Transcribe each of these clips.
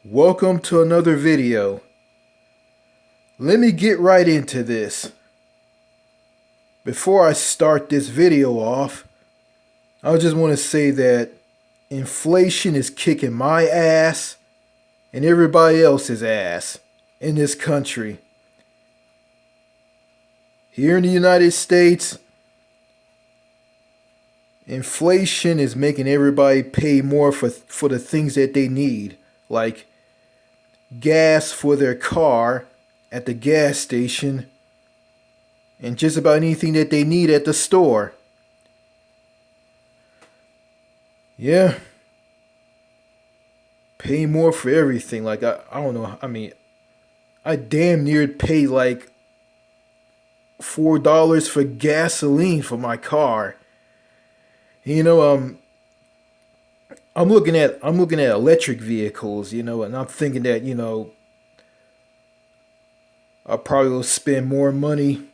Welcome to another video. Let me get right into this. Before I start this video off, I just want to say that inflation is kicking my ass and everybody else's ass in this country. Here in the United States, inflation is making everybody pay more for the things that they need, like gas for their car at the gas station and just about anything that they need at the store. Yeah. Pay more for everything. Like, I don't know. I mean, I damn near pay like $4 for gasoline for my car. You know, I'm looking at electric vehicles, and I'm thinking that, I probably will spend more money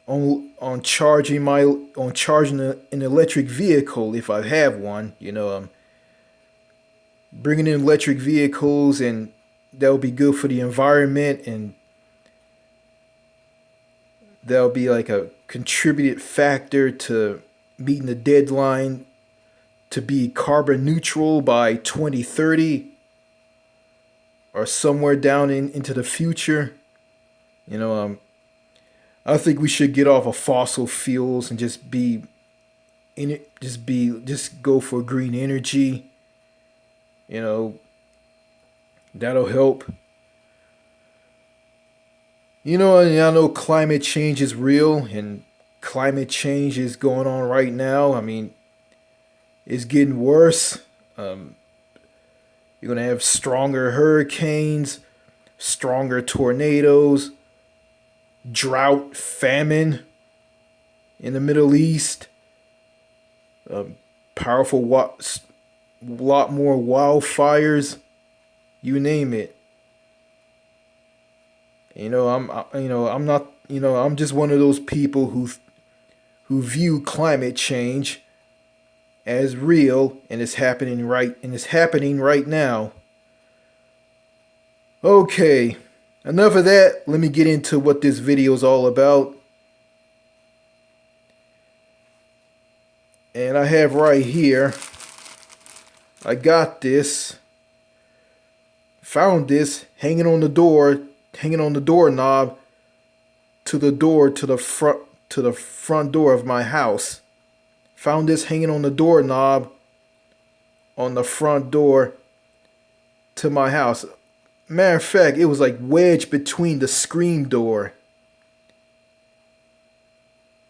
on charging an electric vehicle if I have one. Bringing in electric vehicles, and that will be good for the environment, and that will be like a contributed factor to meeting the deadline to be carbon neutral by 2030 or somewhere down into the future. You know, um, I think we should get off of fossil fuels and just be in it, just go for green energy. You know, that'll help. And I know climate change is real, and climate change is going on right now. I mean, it's getting worse. Um, you're gonna have stronger hurricanes, stronger tornadoes, drought, famine in the Middle East, um, powerful, lot more wildfires. You name it. I'm not. I'm just one of those people who view climate change as real, and it's happening right now. Okay, enough of that. Let me get into what this video is all about. And I have right here, I got this, found this hanging on the doorknob to the front door of my house. Found this hanging on the doorknob on the front door to my house. Matter of fact, it was like wedged between the screen door.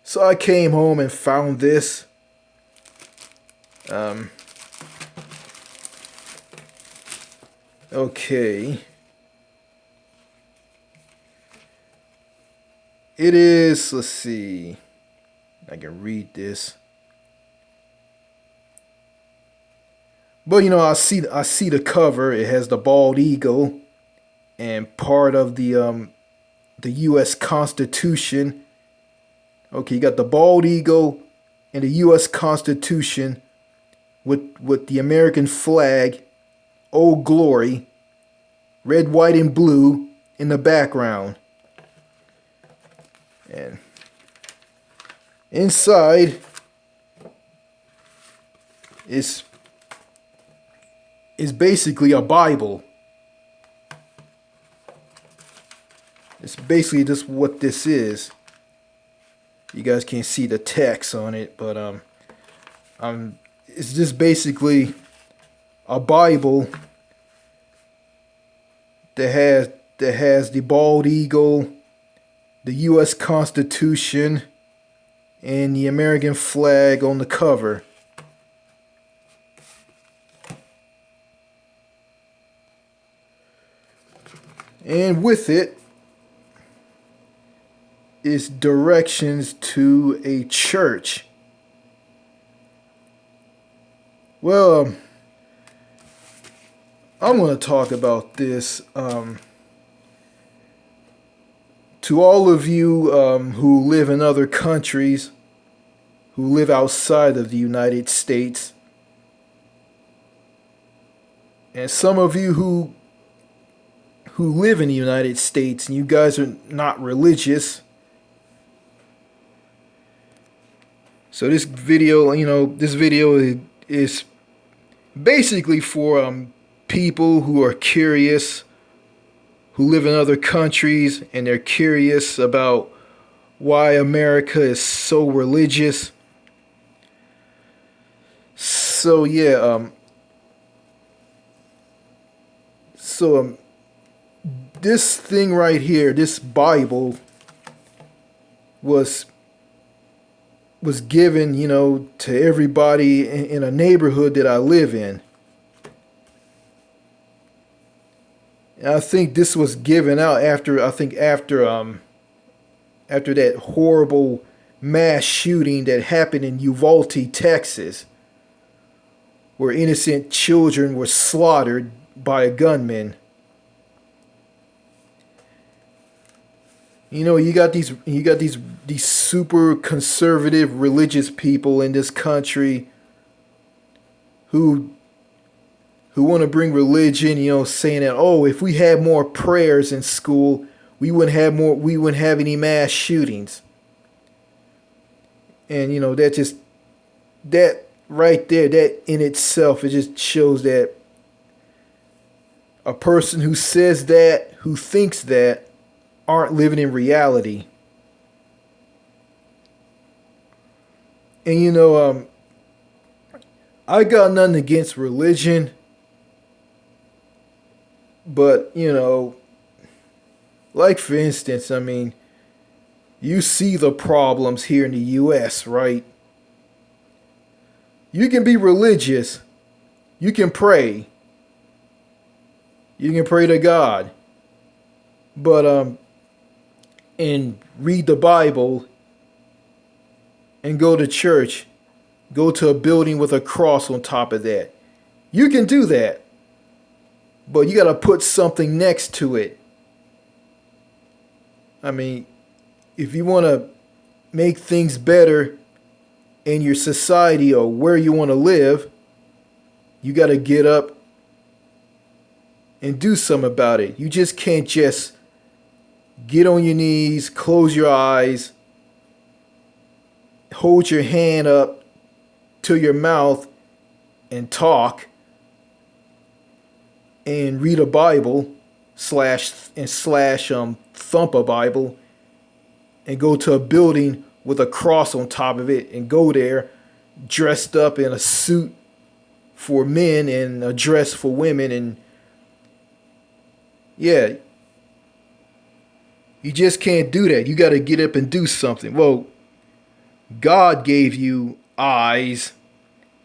So I came home and found this. Okay. It is, let's see. I can read this. But I see the cover. It has the bald eagle and part of the US Constitution. Okay, you got the bald eagle and the US Constitution with the American flag, Old Glory, red, white, and blue in the background. And inside is basically a Bible. It's basically just what this is. You guys can't see the text on it, but it's just basically a Bible that has the bald eagle, the US Constitution, and the American flag on the cover. And with it is directions to a church. Well, I'm going to talk about this. To all of you who live in other countries, who live outside of the United States, And some of you who live in the United States and you guys are not religious. So this video is basically for people who are curious, who live in other countries and they're curious about why America is so religious. So yeah, this thing right here, this Bible was given, to everybody in a neighborhood that I live in. And I think this was given out after that horrible mass shooting that happened in Uvalde, Texas, where innocent children were slaughtered by a gunman. You got these super conservative religious people in this country who want to bring religion, saying that, oh, if we had more prayers in school, we wouldn't have any mass shootings. And that right there, that in itself, it just shows that a person who says that, who thinks that, aren't living in reality. And I got nothing against religion, but like for instance, you see the problems here in the US, right? You can be religious, you can pray to God, but and read the Bible and go to church, go to a building with a cross on top of that. You can do that, but you got to put something next to it. If you want to make things better in your society or where you want to live, you got to get up and do something about it. You just can't just get on your knees, close your eyes, hold your hand up to your mouth and talk and read a Bible slash thump a Bible and go to a building with a cross on top of it and go there dressed up in a suit for men and a dress for women. And yeah, you just can't do that. You got to get up and do something. Well, God gave you eyes,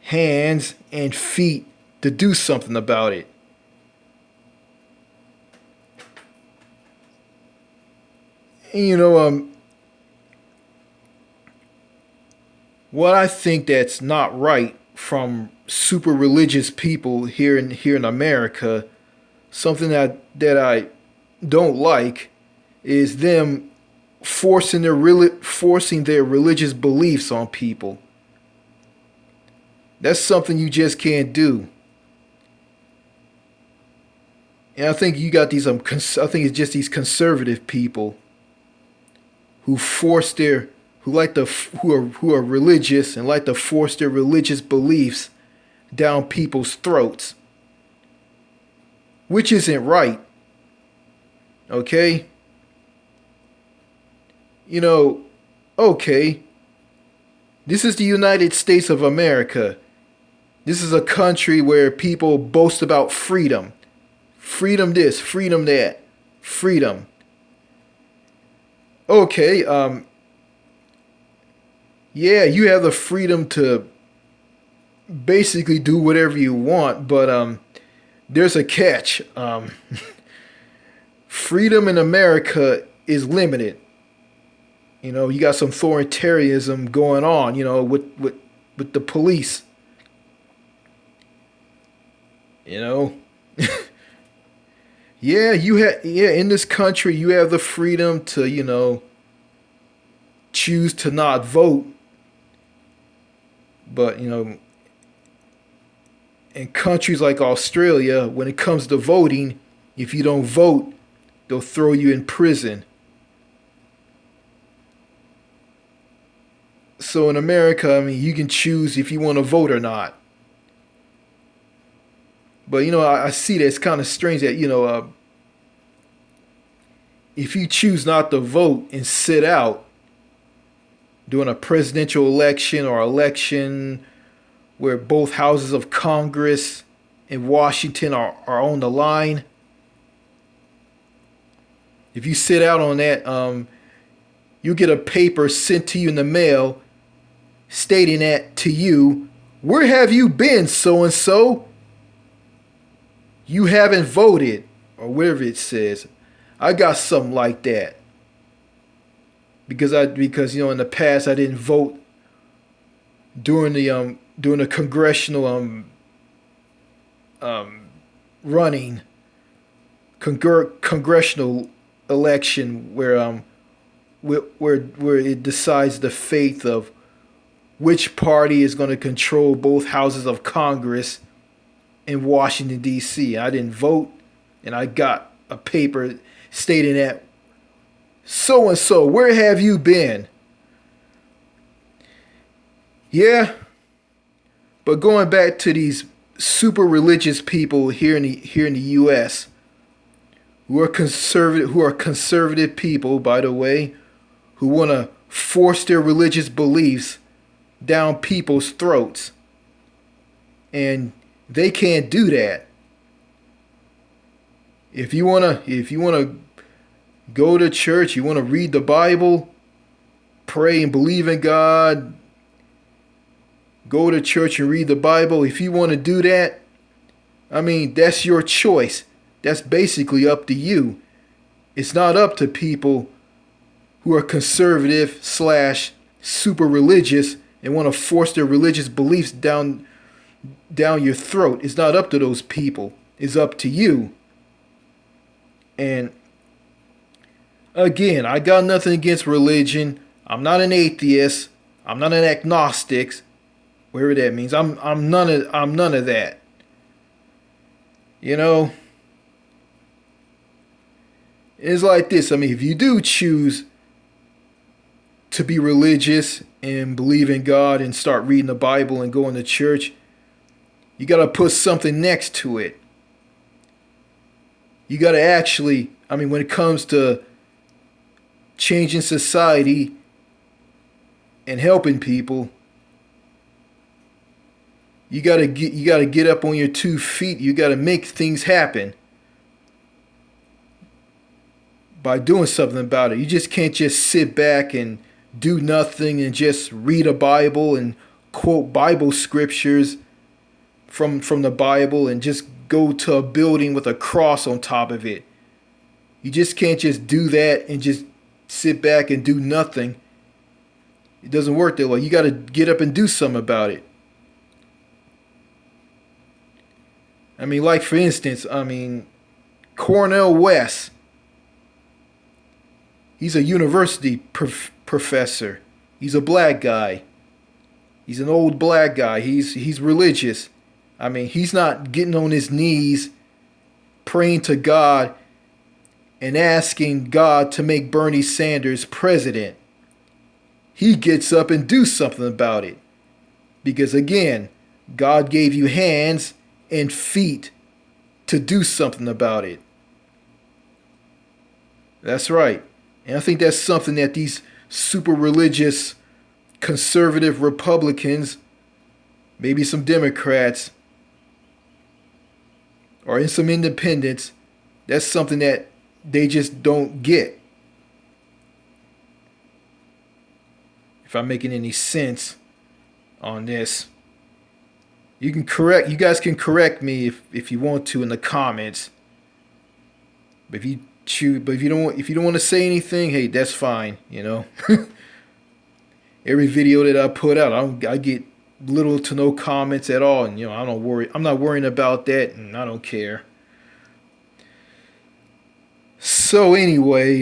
hands, and feet to do something about it. And what I think that's not right from super religious people here in America, something that I don't like, is them forcing their religious beliefs on people. That's something you just can't do. And I think you got these I think it's just these conservative people who are religious and like to force their religious beliefs down people's throats, which isn't right. Okay? Okay, this is the United States of America. This is a country where people boast about freedom. Freedom this, freedom that, freedom. Okay, yeah, you have the freedom to basically do whatever you want, but there's a catch. Freedom in America is limited. You got some authoritarianism going on, with the police. Yeah, in this country you have the freedom to, choose to not vote. But, in countries like Australia, when it comes to voting, if you don't vote, they'll throw you in prison. So in America, I mean, you can choose if you want to vote or not. But I see that it's kind of strange that if you choose not to vote and sit out during a presidential election or election where both houses of Congress in Washington are on the line, if you sit out on that, you get a paper sent to you in the mail stating that to you, where have you been, so and so? You haven't voted, or whatever it says. I got something like that because in the past I didn't vote during the congressional running congressional election where it decides the fate of which party is going to control both houses of Congress in Washington, D.C. I didn't vote, and I got a paper stating that, so and so, where have you been? Yeah, but going back to these super religious people here in the U.S. who are conservative people, by the way, who want to force their religious beliefs down people's throats. And they can't do that. If you wanna go to church, you wanna read the Bible, pray and believe in God, go to church and read the Bible. If you want to do that, I mean, that's your choice. That's basically up to you. It's not up to people who are conservative / super religious and want to force their religious beliefs down your throat. It's not up to those people. It's up to you. And again, I got nothing against religion. I'm not an atheist. I'm not an agnostic, whatever that means. I'm none of that. It's like this. I mean, if you do choose to be religious and believe in God and start reading the Bible and going to church, you got to put something next to it. You got to actually, I mean, when it comes to changing society and helping people, you got to get up on your 2 feet. You got to make things happen by doing something about it. You just can't just sit back and do nothing and just read a Bible and quote Bible scriptures from the Bible and just go to a building with a cross on top of it. You just can't just do that and just sit back and do nothing. It doesn't work that way. You got to get up and do something about it. I mean, like for instance, Cornel West. He's a university professor. He's a black guy. He's an old black guy. He's religious. I mean, he's not getting on his knees praying to God and asking God to make Bernie Sanders president. He gets up and do something about it. Because again, God gave you hands and feet to do something about it. That's right. And I think that's something that these super religious conservative Republicans, maybe some Democrats, or in some independents, that's something that they just don't get. If I'm making any sense on this. You guys can correct me if you want to in the comments. But if you don't want to say anything, hey, that's fine, Every video that I put out, I get little to no comments at all, and I'm not worrying about that, and I don't care. So anyway,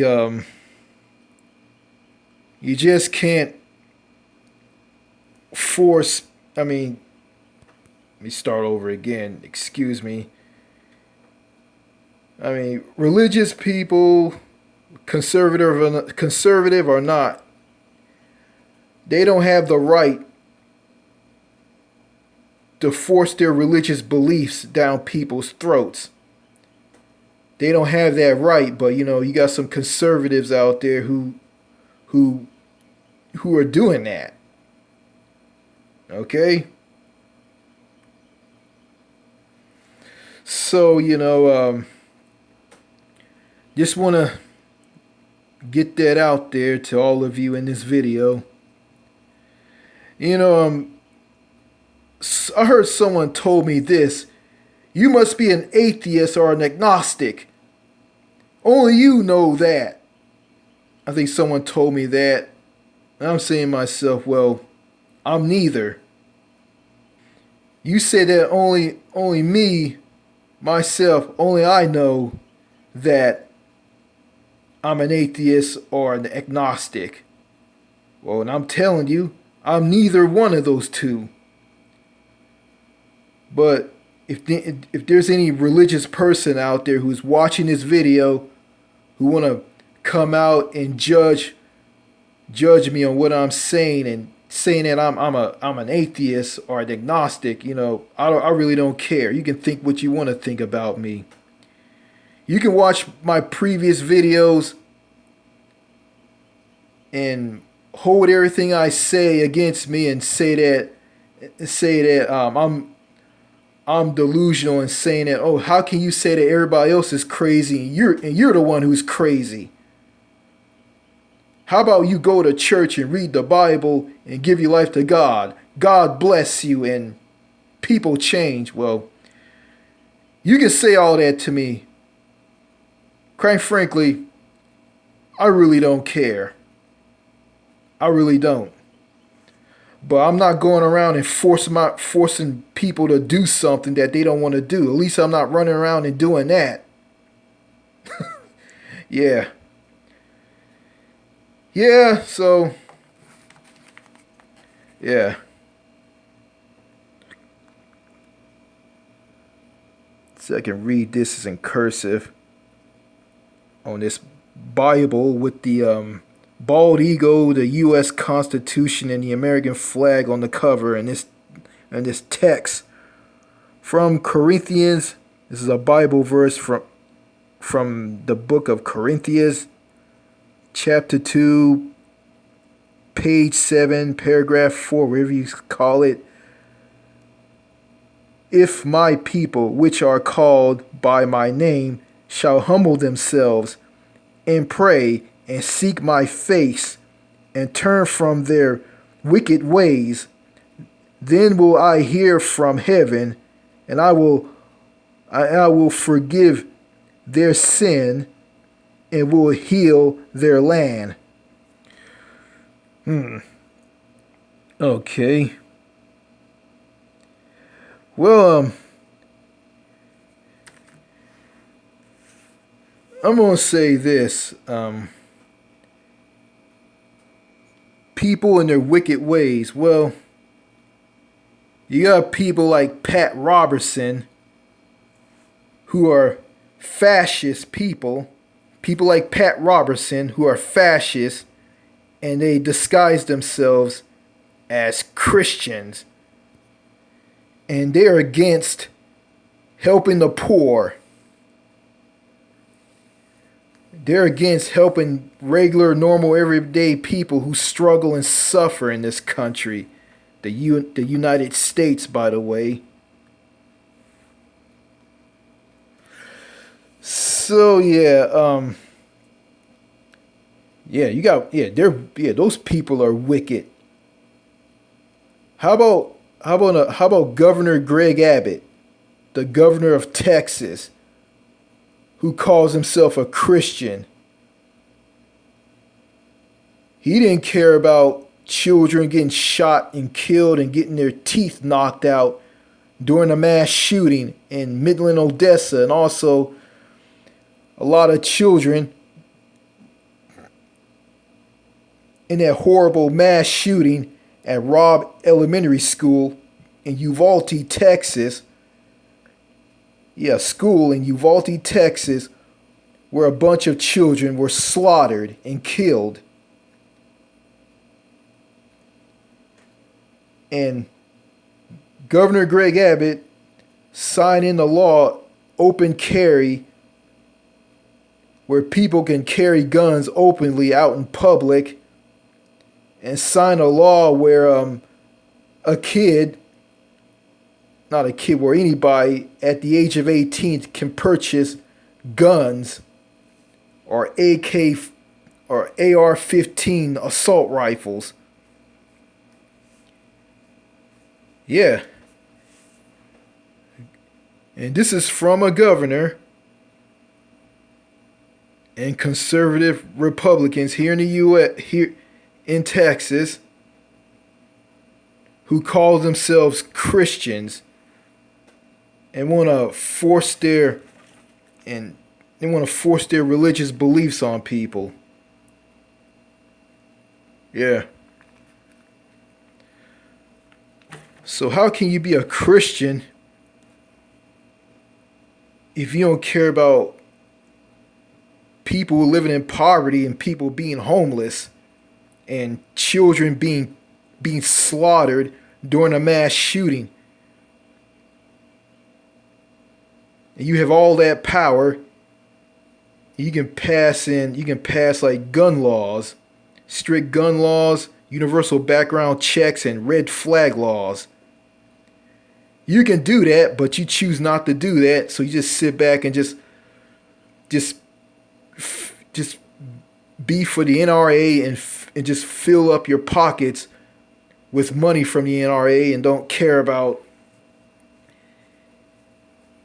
you just can't force, me start over again. Excuse me. I mean, religious people, conservative or not, they don't have the right to force their religious beliefs down people's throats. They don't have that right, but you got some conservatives out there who who are doing that. Okay? So, just want to get that out there to all of you in this video. I heard someone told me this. You must be an atheist or an agnostic. Only you know that. I think someone told me that. And I'm saying to myself, well, I'm neither. You said that only me, myself, only I know that I'm an atheist or an agnostic. Well, and I'm telling you, I'm neither one of those two. But if there's any religious person out there who's watching this video who want to come out and judge me on what I'm saying and saying that I'm an atheist or an agnostic, I really don't care. You can think what you want to think about me. You can watch my previous videos and hold everything I say against me and say that I'm delusional and saying that, oh, how can you say that everybody else is crazy and you're the one who's crazy? How about you go to church and read the Bible and give your life to God? God bless you and people change. Well, you can say all that to me. Quite frankly, I really don't care. I really don't. But I'm not going around and forcing people to do something that they don't want to do. At least I'm not running around and doing that. Yeah. Yeah, so yeah. So I can read this in cursive on this Bible with the bald eagle, the U.S. Constitution, and the American flag on the cover, and this text from Corinthians. This is a Bible verse from the book of Corinthians, chapter 2, page 7, paragraph 4, whatever you call it. If my people, which are called by my name, shall humble themselves and pray and seek my face and turn from their wicked ways, then will I hear from heaven, and I will forgive their sin and will heal their land. Okay. Well, I'm gonna say this. People and their wicked ways. Well, you got people like Pat Robertson who are fascist people. People like Pat Robertson who are fascists, and they disguise themselves as Christians. And they're against helping the poor. They're against helping regular, normal, everyday people who struggle and suffer in this country. The United States, by the way. So those people are wicked. How about Governor Greg Abbott, the governor of Texas, who calls himself a Christian? He didn't care about children getting shot and killed and getting their teeth knocked out during a mass shooting in Midland, Odessa, and also a lot of children in that horrible mass shooting at Robb Elementary School in Uvalde, Texas. Yeah, a school in Uvalde, Texas, where a bunch of children were slaughtered and killed. And Governor Greg Abbott signed in the law open carry, where people can carry guns openly out in public, and sign a law where a kid, not a kid, where anybody at the age of 18 can purchase guns or AK or AR-15 assault rifles. Yeah. And this is from a governor and conservative Republicans here in the U.S., here in Texas, who call themselves Christians and want to force their religious beliefs on people. Yeah. So how can you be a Christian if you don't care about people living in poverty and people being homeless and children being slaughtered during a mass shooting? And you have all that power. You can pass like gun laws, strict gun laws, universal background checks, and red flag laws. You can do that, but you choose not to do that. So you just sit back and just be for the NRA and just fill up your pockets with money from the NRA and don't care about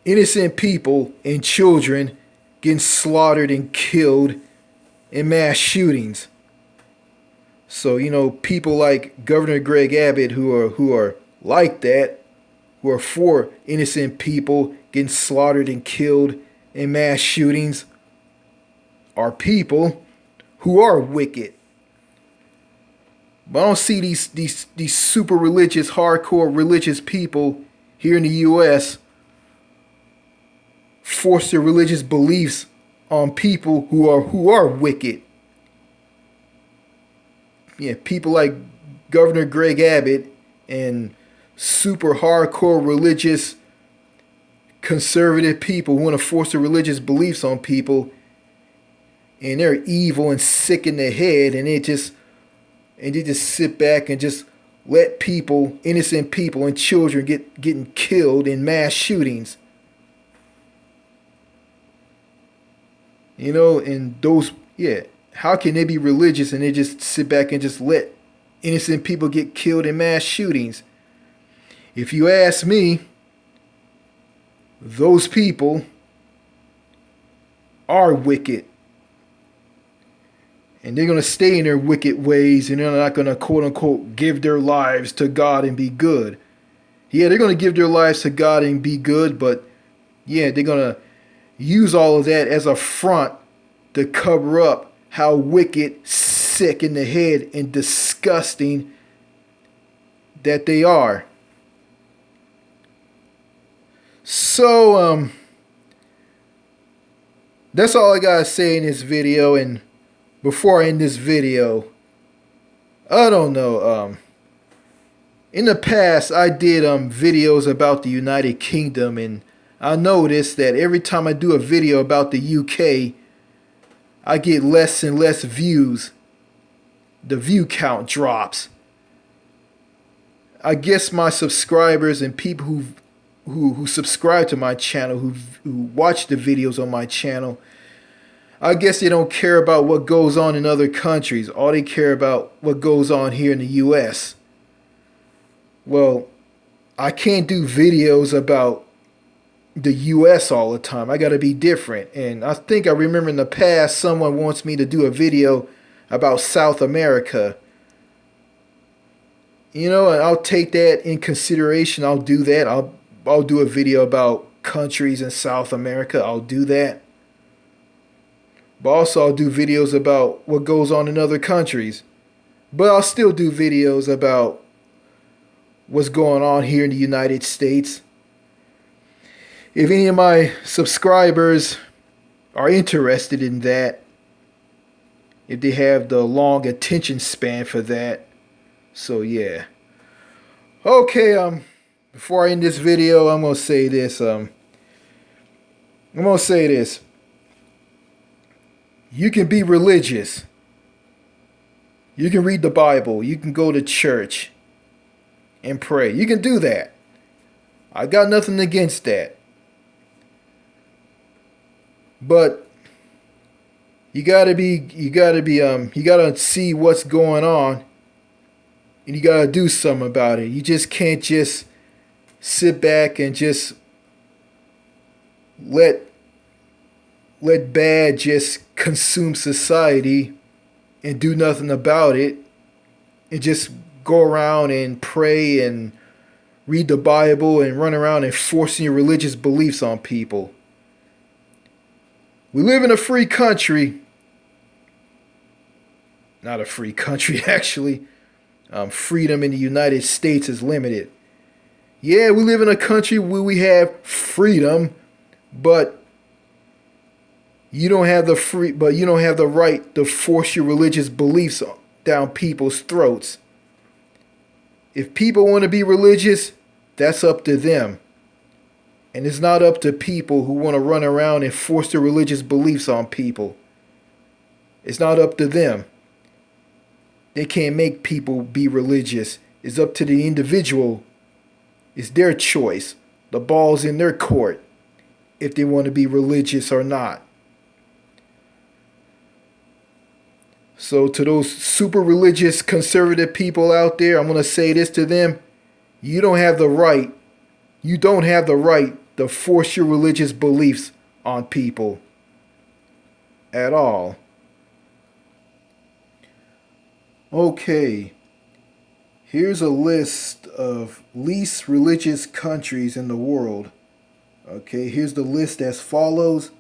innocent people and children getting slaughtered and killed in mass shootings. So, people like Governor Greg Abbott who are like that, who are for innocent people getting slaughtered and killed in mass shootings, are people who are wicked. But I don't see these super religious, hardcore religious people here in the U.S. force their religious beliefs on people who are wicked. Yeah, people like Governor Greg Abbott and super hardcore religious conservative people who want to force their religious beliefs on people, and they're evil and sick in the head, and they just sit back and just let people, innocent people and children getting killed in mass shootings. And those, yeah, how can they be religious and they just sit back and just let innocent people get killed in mass shootings? If you ask me, those people are wicked. And they're going to stay in their wicked ways, and they're not going to, quote unquote, give their lives to God and be good. Yeah, they're going to give their lives to God and be good, but yeah, they're going to use all of that as a front to cover up how wicked, sick in the head, and disgusting that they are. So, that's all I gotta say in this video. And before I end this video, I don't know, in the past I did videos about the United Kingdom, and I noticed that every time I do a video about the UK, I get less and less views. The view count drops. I guess my subscribers and people who subscribe to my channel, who watch the videos on my channel, I guess they don't care about what goes on in other countries. All they care about what goes on here in the US. Well, I can't do videos about the US all the time. I gotta be different. And I think I remember in the past someone wants me to do a video about South America. And I'll take that in consideration. I'll do that. I'll do a video about countries in South America. I'll do that. But also I'll do videos about what goes on in other countries. But I'll still do videos about what's going on here in the United States. If any of my subscribers are interested in that, if they have the long attention span for that. So yeah. Okay, before I end this video, I'm gonna say this. You can be religious. You can read the Bible. You can go to church and pray. You can do that. I got nothing against that. But you gotta see what's going on, and you gotta do something about it. You just can't just sit back and just let bad just consume society and do nothing about it, and just go around and pray and read the Bible and run around and forcing your religious beliefs on people. We live in a free country. Not a free country, actually. Freedom in the United States is limited. Yeah, we live in a country where we have freedom, but you don't have the right to force your religious beliefs down people's throats. If people want to be religious, that's up to them. And it's not up to people who want to run around and force their religious beliefs on people. It's not up to them. They can't make people be religious. It's up to the individual. It's their choice. The ball's in their court if they want to be religious or not. So to those super religious conservative people out there, I'm going to say this to them. You don't have the right to force your religious beliefs on people at all. Okay, here's a list of least religious countries in the world. Okay, here's the list as follows.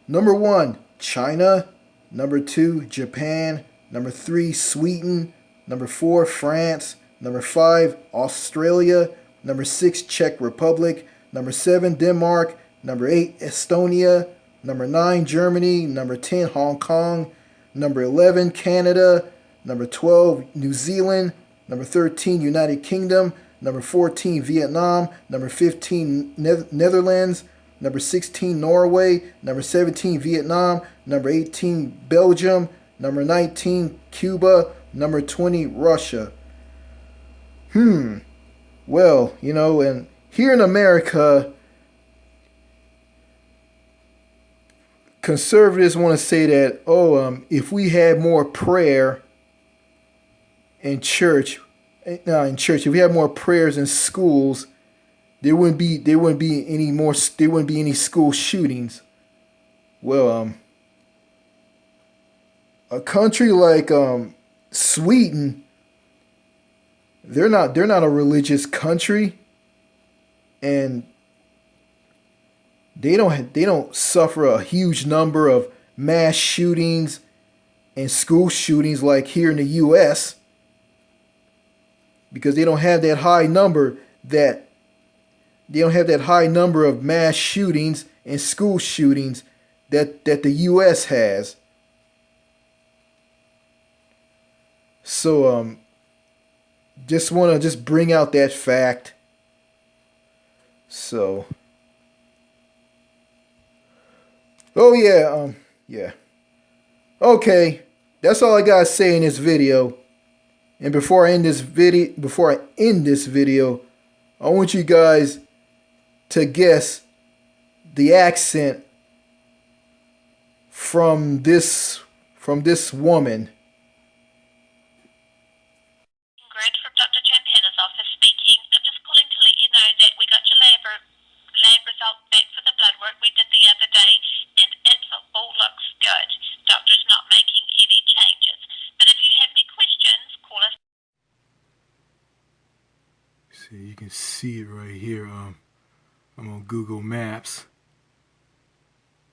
Number 1, China. Number 2, Japan. Number 3, Sweden. Number 4, France. Number 5, Australia. Number 6, Czech Republic. Number 7, Denmark. Number 8, Estonia. Number 9, Germany. Number 10, Hong Kong. Number 11, Canada. Number 12, New Zealand. Number 13, United Kingdom. Number 14, Vietnam. Number 15, Netherlands. Number 16, Norway. Number 17, Vietnam. Number 18, Belgium. Number 19, Cuba. Number 20, Russia. Well, and here in America, conservatives want to say that, if we had more prayer in church, if we had more prayers in schools, there wouldn't be any school shootings. Well, a country like Sweden, they're not a religious country, and they don't suffer a huge number of mass shootings and school shootings like here in the US, because they don't have that high number of mass shootings and school shootings that the US has. So just want to bring out that fact. So yeah. Okay, that's all I gotta say in this video. And before I end this video, I want you guys to guess the accent from this woman. Ingrid from Dr. Champana's office speaking. I'm just calling to let you know that we got your lab result back for the blood work we did the other day, and it all looks good. Doctor's not making any changes. But if you have any questions, call us. See, you can see it right here. I'm on Google Maps.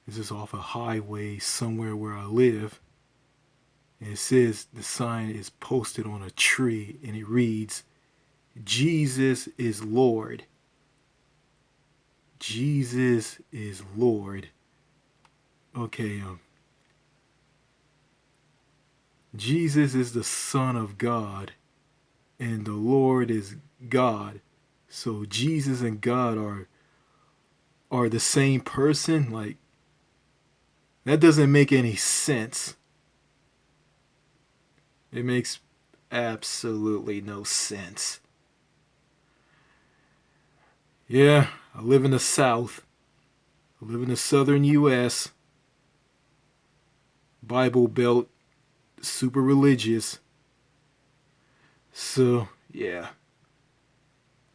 This is off a highway somewhere where I live. And it says the sign is posted on a tree, and it reads, Jesus is Lord. Jesus is Lord. Okay, Jesus is the Son of God, and the Lord is God. So Jesus and God are the same person? Like, that doesn't make any sense. It makes absolutely no sense. Yeah, I live in the South. I live in the southern US. Bible Belt, super religious. So, yeah.